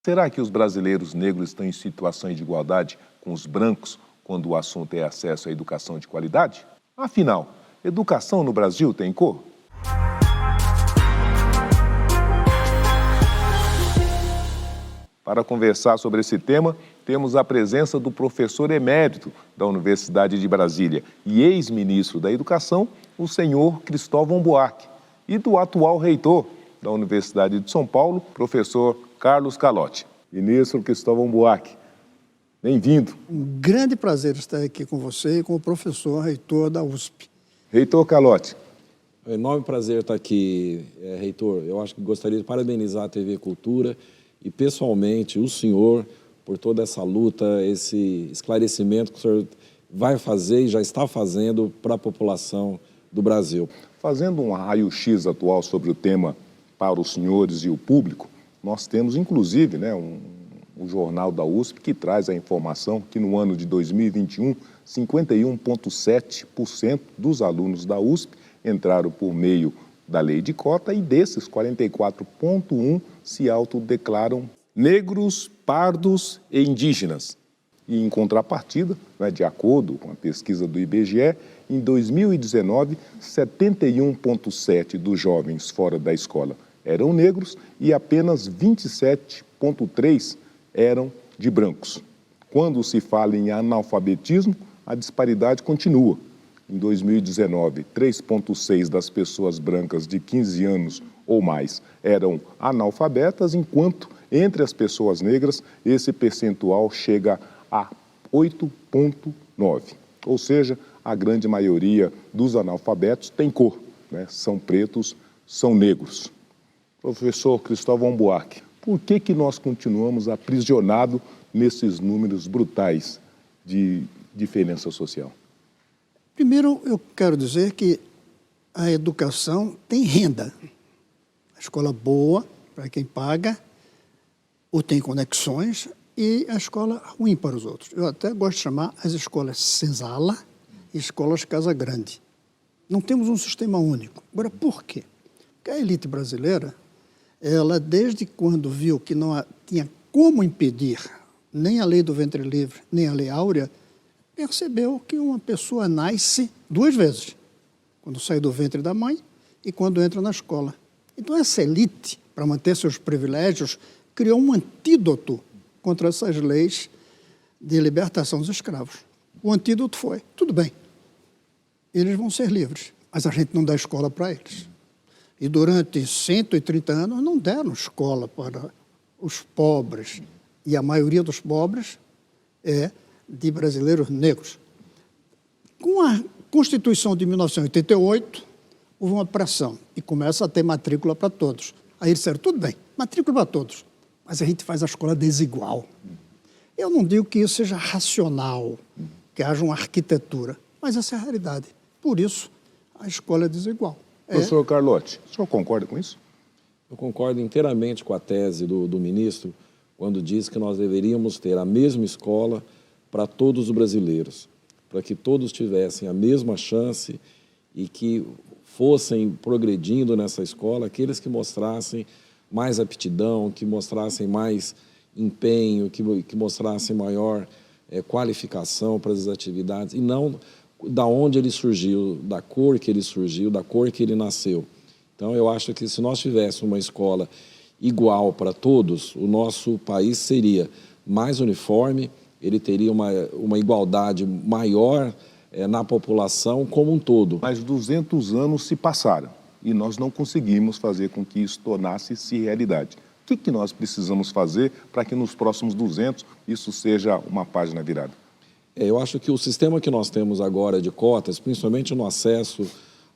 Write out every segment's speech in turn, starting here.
Será que os brasileiros negros estão em situações de igualdade com os brancos quando o assunto é acesso à educação de qualidade? Afinal, educação no Brasil tem cor? Para conversar sobre esse tema, temos a presença do professor emérito da Universidade de Brasília e ex-ministro da Educação, o senhor Cristóvão Buarque, e do atual reitor da Universidade de São Paulo, professor Carlos Calotti. Ministro Cristóvão Buarque, bem-vindo. Um grande prazer estar aqui com você e com o professor reitor da USP. Reitor Calotti. É um enorme prazer estar aqui, reitor. Eu acho que gostaria de parabenizar a TV Cultura e, pessoalmente, o senhor por toda essa luta, esse esclarecimento que o senhor vai fazer e já está fazendo para a população do Brasil. Fazendo um raio-x atual sobre o tema para os senhores e o público, nós temos, inclusive, um jornal da USP que traz a informação que no ano de 2021, 51,7% dos alunos da USP entraram por meio da lei de cota e desses, 44,1% se autodeclaram negros, pardos e indígenas. E em contrapartida, de acordo com a pesquisa do IBGE, em 2019, 71,7% dos jovens fora da escola eram negros e apenas 27,3% eram de brancos. Quando se fala em analfabetismo, a disparidade continua. Em 2019, 3,6% das pessoas brancas de 15 anos ou mais eram analfabetas, enquanto entre as pessoas negras esse percentual chega a 8,9%. Ou seja, a grande maioria dos analfabetos tem cor, são pretos, são negros. Professor Cristóvão Buarque, por que nós continuamos aprisionados nesses números brutais de diferença social? Primeiro, eu quero dizer que a educação tem renda. A escola boa, para quem paga, ou tem conexões, e a escola ruim para os outros. Eu até gosto de chamar as escolas senzala e escolas Casa Grande. Não temos um sistema único. Agora, por quê? Porque a elite brasileira, ela, desde quando viu que não tinha como impedir nem a lei do ventre livre, nem a lei áurea, percebeu que uma pessoa nasce duas vezes, quando sai do ventre da mãe e quando entra na escola. Então, essa elite, para manter seus privilégios, criou um antídoto contra essas leis de libertação dos escravos. O antídoto foi, tudo bem, eles vão ser livres, mas a gente não dá escola para eles. E durante 130 anos não deram escola para os pobres. E a maioria dos pobres é de brasileiros negros. Com a Constituição de 1988, houve uma pressão e começa a ter matrícula para todos. Aí eles disseram, tudo bem, matrícula para todos, mas a gente faz a escola desigual. Eu não digo que isso seja racional, que haja uma arquitetura, mas essa é a realidade. Por isso, a escola é desigual. Professor Carlotti, o senhor concorda com isso? Eu concordo inteiramente com a tese do ministro, quando diz que nós deveríamos ter a mesma escola para todos os brasileiros, para que todos tivessem a mesma chance e que fossem progredindo nessa escola aqueles que mostrassem mais aptidão, que mostrassem mais empenho, que mostrassem maior qualificação para as atividades, e não da onde ele surgiu, da cor que ele surgiu, da cor que ele nasceu. Então, eu acho que se nós tivéssemos uma escola igual para todos, o nosso país seria mais uniforme, ele teria uma igualdade maior na população como um todo. Mas 200 anos se passaram e nós não conseguimos fazer com que isso tornasse-se realidade. O que nós precisamos fazer para que nos próximos 200 isso seja uma página virada? Eu acho que o sistema que nós temos agora de cotas, principalmente no acesso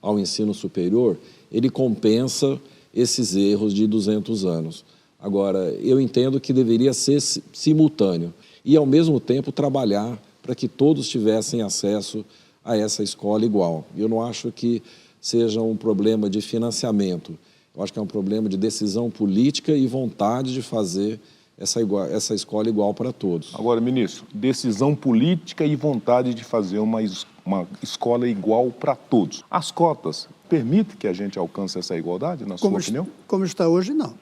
ao ensino superior, ele compensa esses erros de 200 anos. Agora, eu entendo que deveria ser simultâneo e, ao mesmo tempo, trabalhar para que todos tivessem acesso a essa escola igual. Eu não acho que seja um problema de financiamento. Eu acho que é um problema de decisão política e vontade de fazer essa escola igual para todos. Agora, ministro, decisão política e vontade de fazer uma escola igual para todos. As cotas permitem que a gente alcance essa igualdade, na sua opinião? Como está hoje, não.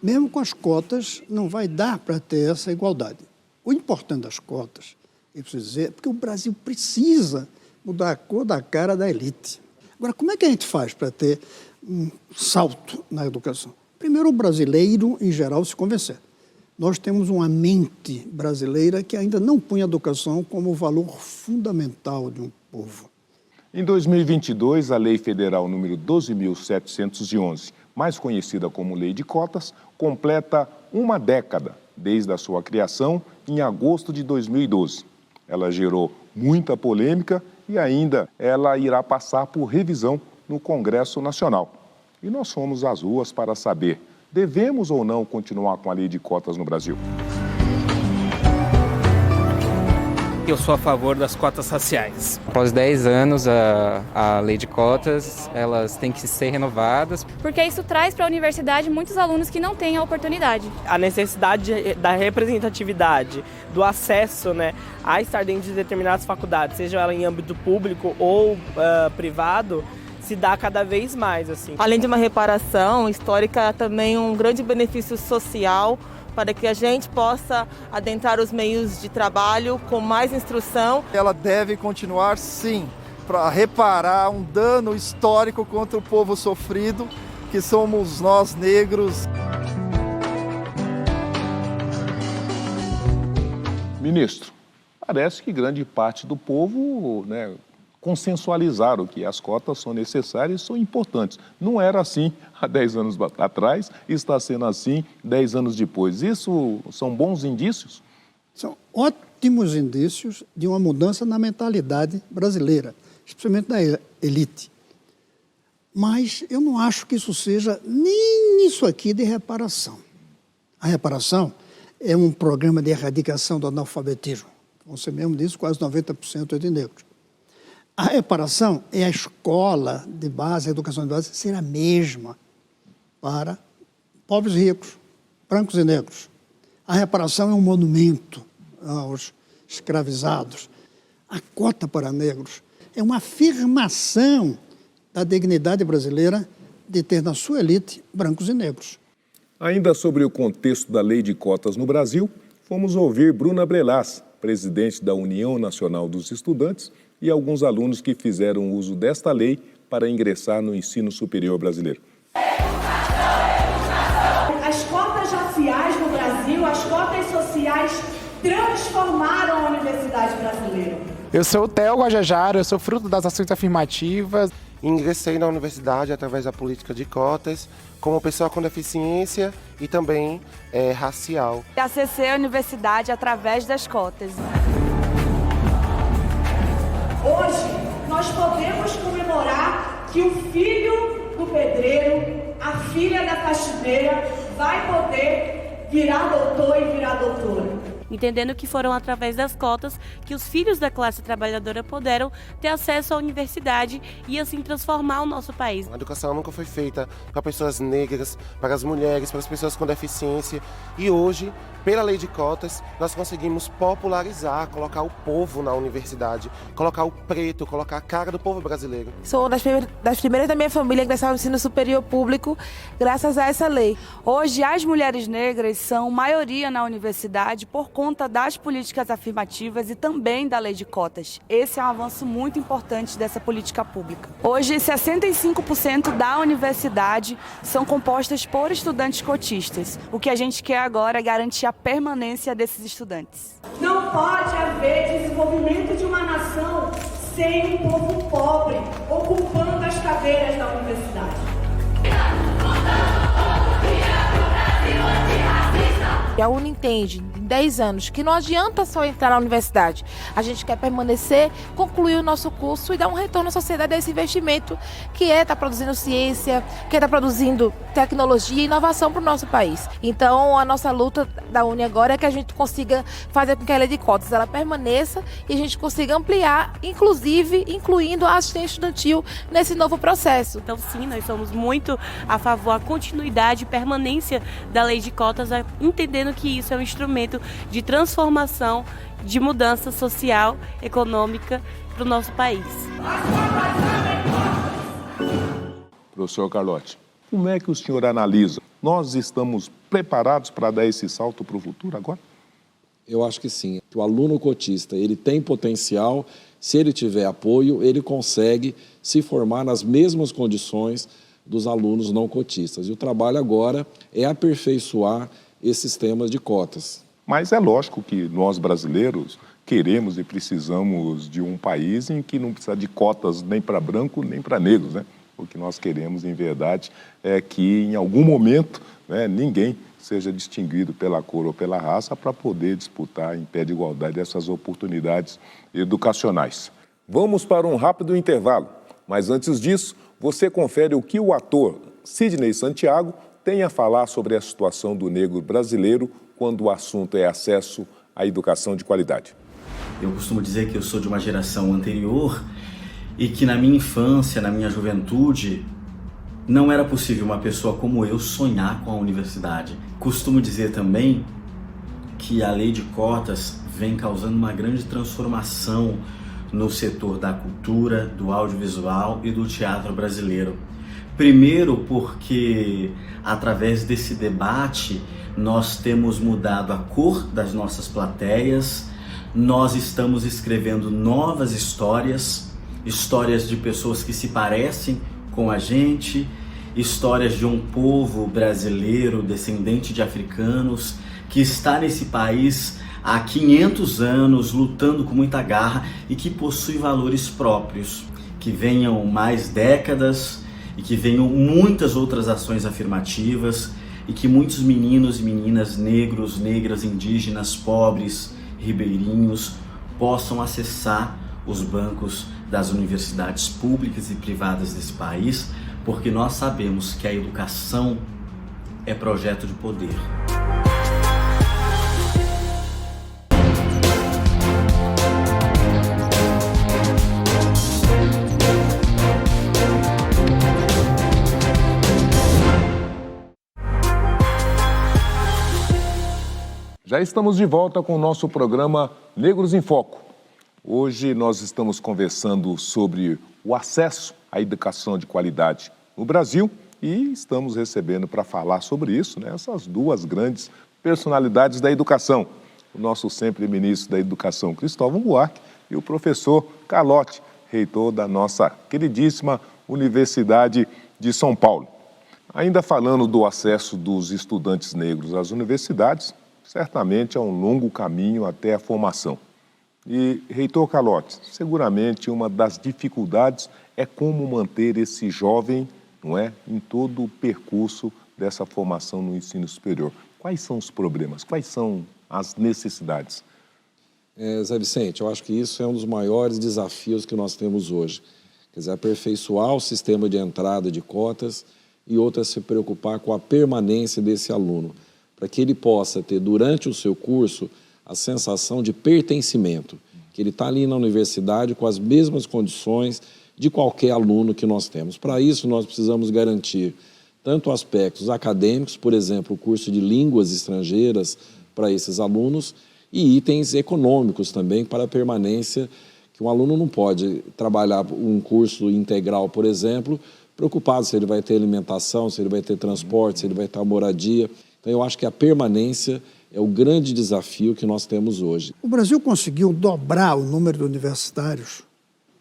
Mesmo com as cotas, não vai dar para ter essa igualdade. O importante das cotas, eu preciso dizer, é porque o Brasil precisa mudar a cor da cara da elite. Agora, como é que a gente faz para ter um salto na educação? Primeiro, o brasileiro, em geral, se convencer. Nós temos uma mente brasileira que ainda não põe a educação como valor fundamental de um povo. Em 2022, a Lei Federal número 12.711, mais conhecida como Lei de Cotas, completa uma década desde a sua criação em agosto de 2012. Ela gerou muita polêmica e ainda ela irá passar por revisão no Congresso Nacional. E nós fomos às ruas para saber, devemos ou não continuar com a Lei de Cotas no Brasil? Eu sou a favor das cotas raciais. Após 10 anos, a lei de cotas, elas têm que ser renovadas. Porque isso traz para a universidade muitos alunos que não têm a oportunidade. A necessidade da representatividade, do acesso, né, a estar dentro de determinadas faculdades, seja ela em âmbito público ou privado, se dá cada vez mais, assim. Além de uma reparação histórica, também um grande benefício social para que a gente possa adentrar os meios de trabalho com mais instrução. Ela deve continuar, sim, para reparar um dano histórico contra o povo sofrido, que somos nós negros. Ministro, parece que grande parte do povo, consensualizaram que as cotas são necessárias e são importantes. Não era assim há 10 anos atrás, está sendo assim 10 anos depois. Isso são bons indícios? São ótimos indícios de uma mudança na mentalidade brasileira, especialmente da elite. Mas eu não acho que isso seja nem isso aqui de reparação. A reparação é um programa de erradicação do analfabetismo. Você mesmo disse, quase 90% é de negros. A reparação é a escola de base, a educação de base, ser a mesma para pobres e ricos, brancos e negros. A reparação é um monumento aos escravizados. A cota para negros é uma afirmação da dignidade brasileira de ter na sua elite brancos e negros. Ainda sobre o contexto da Lei de Cotas no Brasil, fomos ouvir Bruna Brelas, presidente da União Nacional dos Estudantes, e alguns alunos que fizeram uso desta lei para ingressar no ensino superior brasileiro. As cotas raciais no Brasil, as cotas sociais transformaram a universidade brasileira. Eu sou o Theo Guajajara, eu sou fruto das ações afirmativas. Ingressei na universidade através da política de cotas, como pessoa com deficiência e também racial. Acessei a universidade através das cotas. Hoje, nós podemos comemorar que o filho do pedreiro, a filha da faxineira, vai poder virar doutor e virar doutora. Entendendo que foram através das cotas que os filhos da classe trabalhadora puderam ter acesso à universidade e assim transformar o nosso país. A educação nunca foi feita para pessoas negras, para as mulheres, para as pessoas com deficiência. E hoje, pela lei de cotas, nós conseguimos popularizar, colocar o povo na universidade, colocar o preto, colocar a cara do povo brasileiro. Sou das primeiras da minha família a ingressar no ensino superior público graças a essa lei. Hoje, as mulheres negras são maioria na universidade por conta das políticas afirmativas e também da lei de cotas. Esse é um avanço muito importante dessa política pública. Hoje, 65% da universidade são compostas por estudantes cotistas. O que a gente quer agora é garantir a permanência desses estudantes. Não pode haver desenvolvimento de uma nação sem um povo pobre ocupando as cadeiras da universidade. E a UNE entende, em 10 anos, que não adianta só entrar na universidade. A gente quer permanecer, concluir o nosso curso e dar um retorno à sociedade a esse investimento que está produzindo ciência, que está produzindo tecnologia e inovação para o nosso país. Então, a nossa luta da UNE agora é que a gente consiga fazer com que a lei de cotas ela permaneça e a gente consiga ampliar, inclusive, incluindo a assistência estudantil nesse novo processo. Então, sim, nós somos muito a favor da continuidade e permanência da lei de cotas, entendendo que isso é um instrumento de transformação, de mudança social, econômica para o nosso país. Professor Carlotti, como é que o senhor analisa? Nós estamos preparados para dar esse salto para o futuro agora? Eu acho que sim. O aluno cotista, ele tem potencial, se ele tiver apoio, ele consegue se formar nas mesmas condições dos alunos não cotistas. E o trabalho agora é aperfeiçoar esses sistemas de cotas. Mas é lógico que nós brasileiros queremos e precisamos de um país em que não precisa de cotas nem para branco nem para negros, né? O que nós queremos, em verdade, é que em algum momento, né, ninguém seja distinguido pela cor ou pela raça para poder disputar em pé de igualdade essas oportunidades educacionais. Vamos para um rápido intervalo, mas antes disso, você confere o que o ator Sidney Santiago tem a falar sobre a situação do negro brasileiro quando o assunto é acesso à educação de qualidade. Eu costumo dizer que eu sou de uma geração anterior e que na minha infância, na minha juventude, não era possível uma pessoa como eu sonhar com a universidade. Costumo dizer também que a lei de cotas vem causando uma grande transformação no setor da cultura, do audiovisual e do teatro brasileiro. Primeiro porque, através desse debate, nós temos mudado a cor das nossas plateias, nós estamos escrevendo novas histórias de pessoas que se parecem com a gente, histórias de um povo brasileiro descendente de africanos que está nesse país há 500 anos lutando com muita garra e que possui valores próprios. Que venham mais décadas e que venham muitas outras ações afirmativas e que muitos meninos e meninas negros, negras, indígenas, pobres, ribeirinhos possam acessar os bancos das universidades públicas e privadas desse país, porque nós sabemos que a educação é projeto de poder. Já estamos de volta com o nosso programa Negros em Foco. Hoje nós estamos conversando sobre o acesso à educação de qualidade no Brasil e estamos recebendo para falar sobre isso, né, essas duas grandes personalidades da educação. O nosso sempre ministro da Educação, Cristóvão Buarque, e o professor Calotti, reitor da nossa queridíssima Universidade de São Paulo. Ainda falando do acesso dos estudantes negros às universidades, certamente é um longo caminho até a formação. E, reitor Calotti, seguramente uma das dificuldades é como manter esse jovem, não é, em todo o percurso dessa formação no ensino superior. Quais são os problemas? Quais são as necessidades? Zé Vicente, eu acho que isso é um dos maiores desafios que nós temos hoje. Quer dizer, aperfeiçoar o sistema de entrada de cotas e outra se preocupar com a permanência desse aluno, para que ele possa ter, durante o seu curso, a sensação de pertencimento, que ele está ali na universidade com as mesmas condições de qualquer aluno que nós temos. Para isso, nós precisamos garantir tanto aspectos acadêmicos, por exemplo, o curso de línguas estrangeiras para esses alunos, e itens econômicos também para a permanência, que um aluno não pode trabalhar um curso integral, por exemplo, preocupado se ele vai ter alimentação, se ele vai ter transporte, se ele vai ter moradia. Então, eu acho que a permanência é o grande desafio que nós temos hoje. O Brasil conseguiu dobrar o número de universitários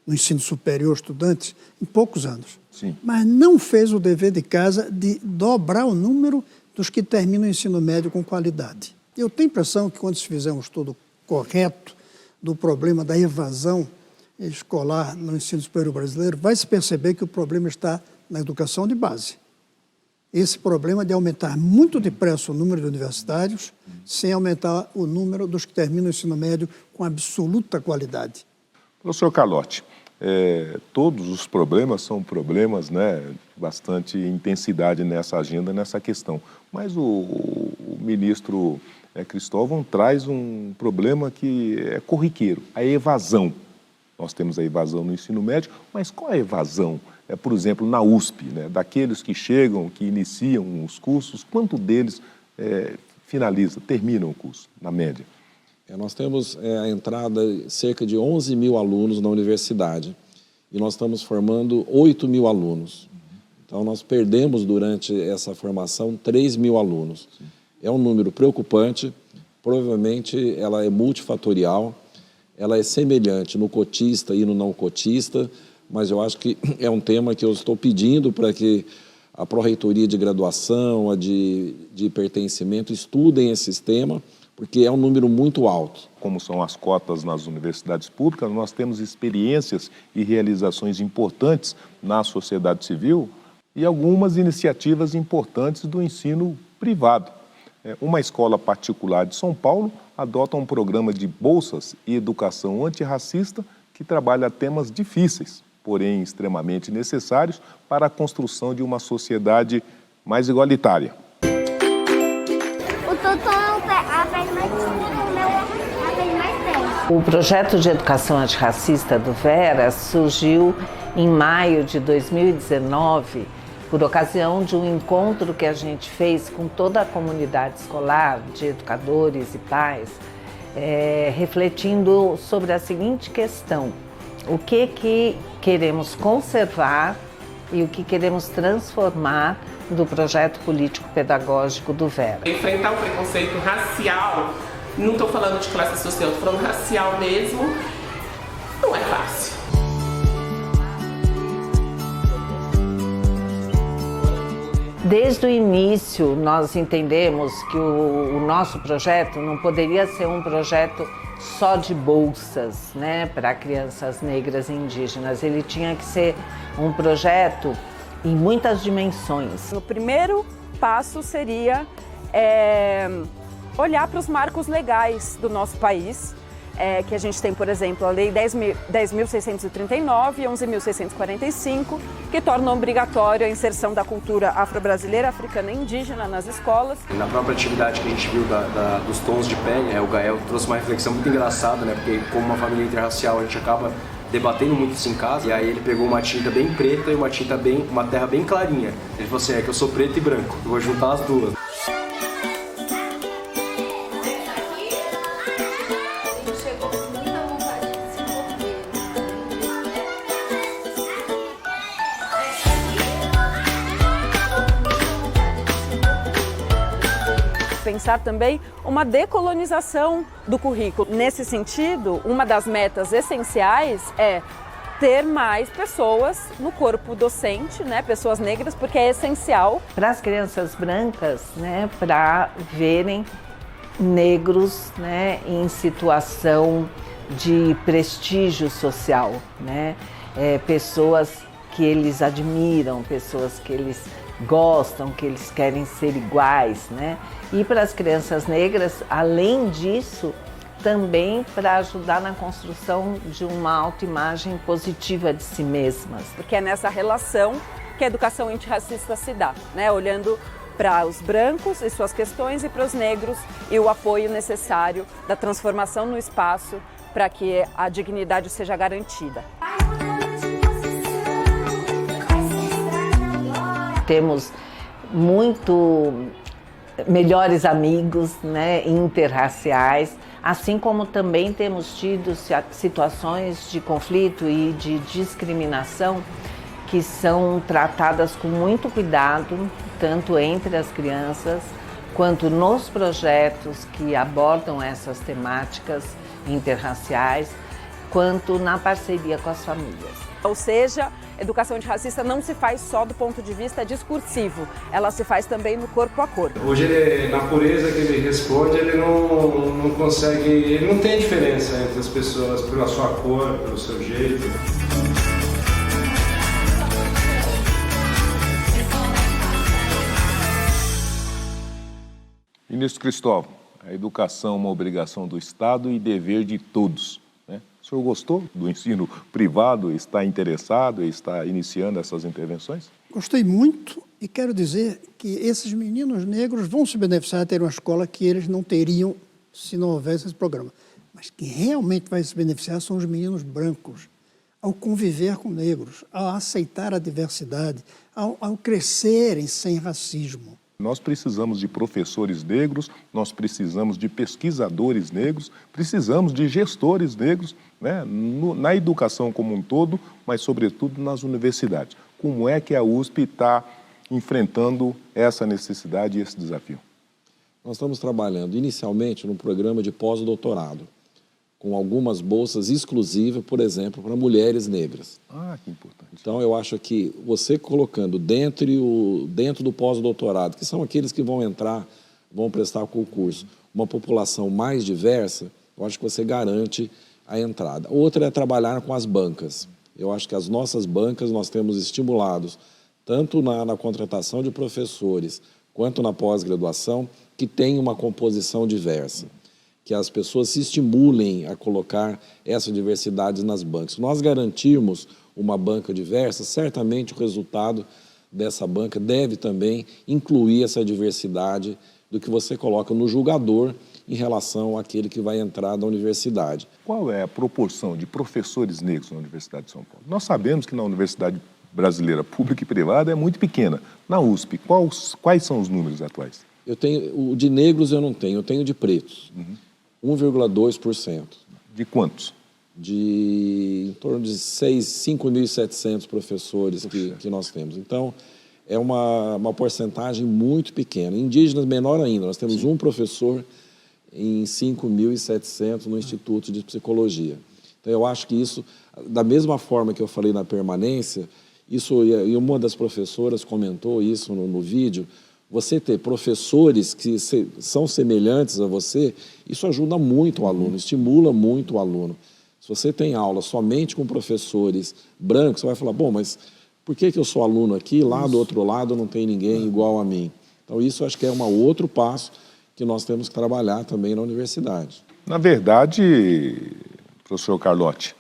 no ensino superior, estudantes, em poucos anos. Sim. Mas não fez o dever de casa de dobrar o número dos que terminam o ensino médio com qualidade. Eu tenho a impressão que quando se fizer um estudo correto do problema da evasão escolar no ensino superior brasileiro, vai se perceber que o problema está na educação de base. Esse problema de aumentar muito depressa o número de universitários, sem aumentar o número dos que terminam o ensino médio com absoluta qualidade. Professor Calotti, todos os problemas são problemas, né, bastante intensidade nessa agenda, nessa questão. Mas o ministro Cristóvão traz um problema que é corriqueiro, a evasão. Nós temos a evasão no ensino médio, mas qual é a evasão? Por exemplo, na USP, né, daqueles que chegam, que iniciam os cursos, quanto deles terminam o curso, na média? Nós temos a entrada de cerca de 11 mil alunos na universidade e nós estamos formando 8 mil alunos. Então, nós perdemos durante essa formação 3 mil alunos. É um número preocupante, provavelmente ela é multifatorial, ela é semelhante no cotista e no não cotista, mas eu acho que é um tema que eu estou pedindo para que a Pró-Reitoria de Graduação, a de Pertencimento, estudem esse tema, porque é um número muito alto. Como são as cotas nas universidades públicas, nós temos experiências e realizações importantes na sociedade civil e algumas iniciativas importantes do ensino privado. Uma escola particular de São Paulo adota um programa de bolsas e educação antirracista que trabalha temas difíceis, porém extremamente necessários para a construção de uma sociedade mais igualitária. O projeto de educação antirracista do Vera surgiu em maio de 2019, por ocasião de um encontro que a gente fez com toda a comunidade escolar, de educadores e pais, refletindo sobre a seguinte questão: o que queremos conservar e o que queremos transformar do projeto político-pedagógico do Vera. Enfrentar o preconceito racial, não estou falando de classe social, estou falando racial mesmo, não é fácil. Desde o início, nós entendemos que o nosso projeto não poderia ser um projeto só de bolsas, né, para crianças negras e indígenas. Ele tinha que ser um projeto em muitas dimensões. O primeiro passo seria olhar para os marcos legais do nosso país, que a gente tem, por exemplo, a Lei 10.639 e 11.645, que tornam obrigatória a inserção da cultura afro-brasileira, africana e indígena nas escolas. Na própria atividade que a gente viu dos tons de pele, o Gael trouxe uma reflexão muito engraçada, né? Porque como uma família interracial a gente acaba debatendo muito isso em casa, e aí ele pegou uma tinta bem preta e uma terra bem clarinha. Ele falou assim, que eu sou preto e branco, eu vou juntar as duas. Pensar também uma decolonização do currículo. Nesse sentido, uma das metas essenciais é ter mais pessoas no corpo docente, né, pessoas negras, porque é essencial. Para as crianças brancas, né, para verem negros, né, em situação de prestígio social, né, pessoas que eles admiram, pessoas que eles gostam, que eles querem ser iguais, né? E para as crianças negras, além disso, também para ajudar na construção de uma autoimagem positiva de si mesmas. Porque é nessa relação que a educação antirracista se dá, né? Olhando para os brancos e suas questões e para os negros e o apoio necessário da transformação no espaço para que a dignidade seja garantida. Temos muito melhores amigos, né, interraciais, assim como também temos tido situações de conflito e de discriminação que são tratadas com muito cuidado, tanto entre as crianças, quanto nos projetos que abordam essas temáticas interraciais, quanto na parceria com as famílias. Ou seja, educação antirracista não se faz só do ponto de vista discursivo, ela se faz também no corpo a corpo. Hoje, na pureza que ele responde, ele não consegue, ele não tem diferença entre as pessoas pela sua cor, pelo seu jeito. Ministro Cristóvão, a educação é uma obrigação do Estado e dever de todos. O senhor gostou do ensino privado? Está interessado e está iniciando essas intervenções? Gostei muito e quero dizer que esses meninos negros vão se beneficiar de ter uma escola que eles não teriam se não houvesse esse programa. Mas quem realmente vai se beneficiar são os meninos brancos, ao conviver com negros, ao aceitar a diversidade, ao crescerem sem racismo. Nós precisamos de professores negros, nós precisamos de pesquisadores negros, precisamos de gestores negros, né, na educação como um todo, mas sobretudo nas universidades. Como é que a USP está enfrentando essa necessidade e esse desafio? Nós estamos trabalhando inicialmente num programa de pós-doutorado, com algumas bolsas exclusivas, por exemplo, para mulheres negras. Ah, que importante. Então, eu acho que você colocando dentro do pós-doutorado, que são aqueles que vão entrar, vão prestar concurso, uma população mais diversa, eu acho que você garante a entrada. Outra é trabalhar com as bancas. Eu acho que as nossas bancas nós temos estimulados, tanto na contratação de professores, quanto na pós-graduação, que tem uma composição diversa, que as pessoas se estimulem a colocar essa diversidade nas bancas. Se nós garantirmos uma banca diversa, certamente o resultado dessa banca deve também incluir essa diversidade do que você coloca no julgador em relação àquele que vai entrar na universidade. Qual é a proporção de professores negros na Universidade de São Paulo? Nós sabemos que na Universidade Brasileira Pública e Privada é muito pequena. Na USP, quais são os números atuais? Eu tenho, o de negros eu não tenho, eu tenho de pretos. 1,2%. De quantos? Em torno de 5.700 professores que nós temos. Então, é uma porcentagem muito pequena. Indígenas, menor ainda. Nós temos um professor em 5.700 no Instituto de Psicologia. Então, eu acho que isso, da mesma forma que eu falei na permanência, e uma das professoras comentou isso no vídeo, você ter professores que são semelhantes a você, isso ajuda muito o aluno, estimula muito o aluno. Se você tem aula somente com professores brancos, você vai falar, bom, mas por que eu sou aluno aqui, lá do outro lado não tem ninguém igual a mim? Então isso acho que é um outro passo que nós temos que trabalhar também na universidade. Na verdade, professor Carlotti,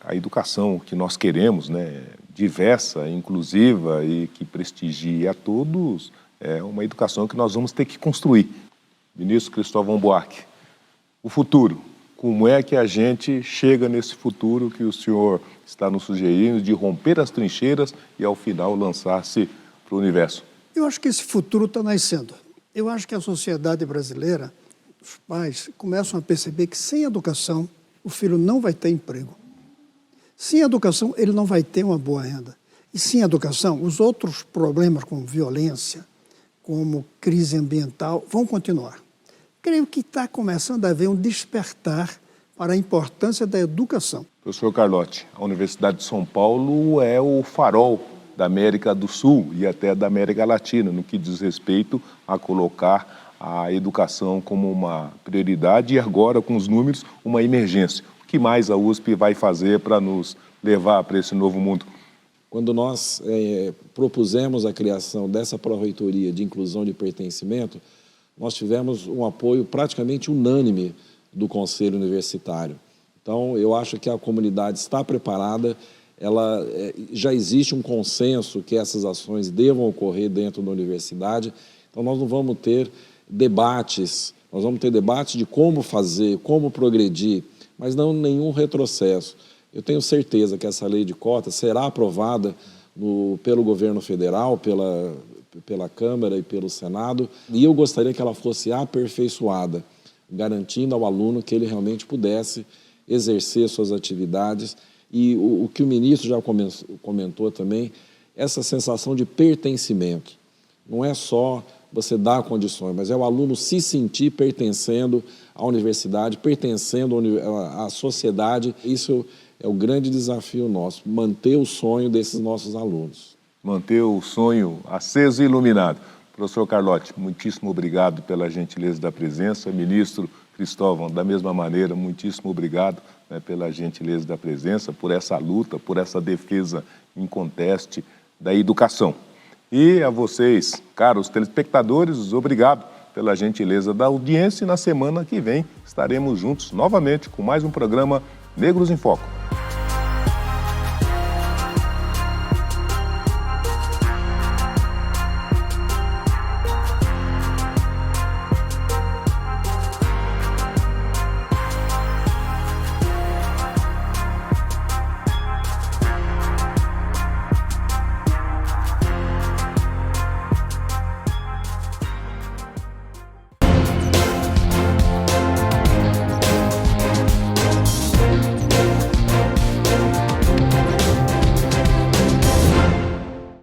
a educação que nós queremos, né, diversa, inclusiva e que prestigie a todos, é uma educação que nós vamos ter que construir. Ministro Cristóvão Buarque, o futuro, como é que a gente chega nesse futuro que o senhor está nos sugerindo de romper as trincheiras e, ao final, lançar-se para o universo? Eu acho que esse futuro está nascendo. Eu acho que a sociedade brasileira, os pais, começam a perceber que sem educação o filho não vai ter emprego. Sem educação ele não vai ter uma boa renda. E sem educação, os outros problemas como violência, como crise ambiental, vão continuar. Creio que está começando a haver um despertar para a importância da educação. Professor Carlotti, a Universidade de São Paulo é o farol da América do Sul e até da América Latina, no que diz respeito a colocar a educação como uma prioridade e agora, com os números, uma emergência. O que mais a USP vai fazer para nos levar para esse novo mundo? Quando nós propusemos a criação dessa pró-reitoria de inclusão de pertencimento, nós tivemos um apoio praticamente unânime do Conselho Universitário. Então, eu acho que a comunidade está preparada, já existe um consenso que essas ações devam ocorrer dentro da universidade, então nós não vamos ter debates, nós vamos ter debates de como fazer, como progredir, mas não nenhum retrocesso. Eu tenho certeza que essa lei de cotas será aprovada pelo governo federal, pela Câmara e pelo Senado, e eu gostaria que ela fosse aperfeiçoada, garantindo ao aluno que ele realmente pudesse exercer suas atividades. E o que o ministro já comentou também, essa sensação de pertencimento. Não é só você dar condições, mas é o aluno se sentir pertencendo à universidade, pertencendo à sociedade. Isso é o grande desafio nosso, manter o sonho desses nossos alunos. Manter o sonho aceso e iluminado. Professor Carlotti, muitíssimo obrigado pela gentileza da presença. Ministro Cristóvão, da mesma maneira, muitíssimo obrigado, né, pela gentileza da presença, por essa luta, por essa defesa inconteste da educação. E a vocês, caros telespectadores, obrigado pela gentileza da audiência e na semana que vem estaremos juntos novamente com mais um programa Negros em Foco.